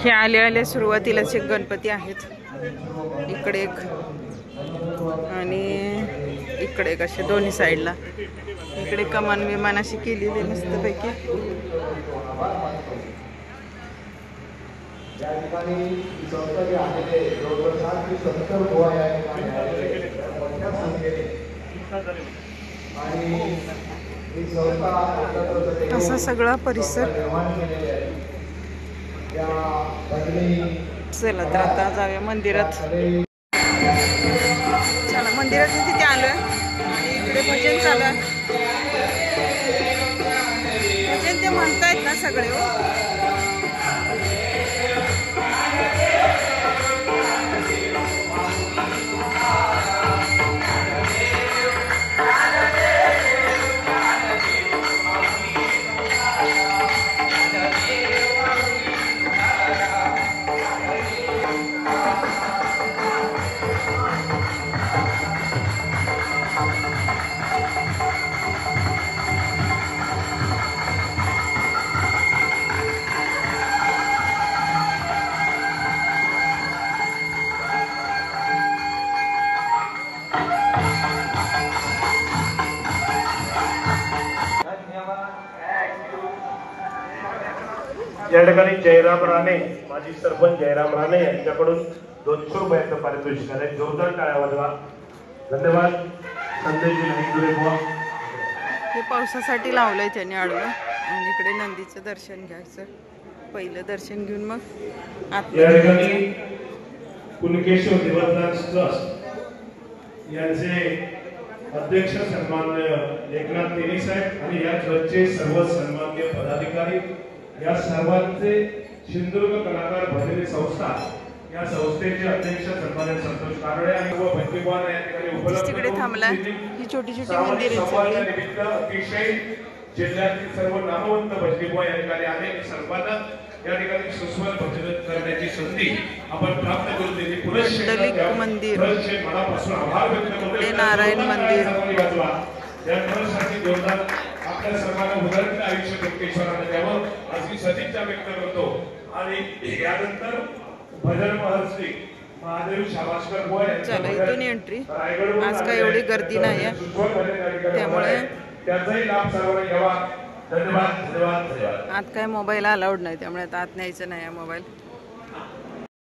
हे आले सुरुवातीलाच एक गणपती आहेत, इकडे एक आणि इकडे एक, असे दोन्ही साईडला. इकडे कमान विमान अशी केलेली मस्तपैकी. असा सगळा परिसर. चला तर आता जाऊया मंदिरात. चला मंदिरात तिथे आलोय आणि इकडे भजन चालू आहे. भजन ते म्हणतायत ना सगळे. या ठिकाणी जयराम राणे, माजी सरपंच जयराम राणे यांच्याकडून 200 रुपयाचं पारितोषिक आहे. जोरदार टाळ्या वाजवा. धन्यवाद. संदेशजी नाईक बुवा. हे पावसासाठी लावलंय त्याने आडवं आणि इकडे नंदीचं दर्शन घ्यायचं. पहिलं दर्शन घेऊन मग या ठिकाणी कुणकेश्वर देवस्थान ट्रस्ट यांचे अध्यक्ष सन्माननीय एकनाथ तेली साहेब आणि या ट्रस्टचे सर्व सन्माननीय पदाधिकारी, या सर्वांचे सिंधुदुर्ग कलाकार भजनी संस्था या संस्थेचे अध्यक्ष सन्माननीय संतोष कारळे आणि व भजनीवान या ठिकाणी उपलब्ध. तिकडे थांबला. ही छोटी छोटी मंदिरे निमित्त अतिशय जिल्ह्यातील सर्व नामवंत भजनीवा या ठिकाणी आहे. सर्वांना या ठिकाणी सुस्वर भजन करण्याची संधी आपण प्राप्त करून दिली. पुंडलिक मंदिर, मनापासून आभार व्यक्त करतो. नारायण मंदिर. या ट्रस्टसाठी जोरदार आपल्या सर्वांना उदाहरण आयुष्य कुणकेश्वराने द्यावं अशी सदिच्छा व्यक्त करतो. आणि यानंतर भजन महर्षी महादेव शाबासकर बुवा चला इथून एंट्री. आज काय एवढी गर्दी नाही आहे, त्यामुळे त्याचाही लाभ सर्वांना घ्यावा. धन्यवाद धन्यवाद धन्यवाद. आत काय मोबाईल अलाउड नाही, त्यामुळे आत न्यायचं नाही मोबाईल.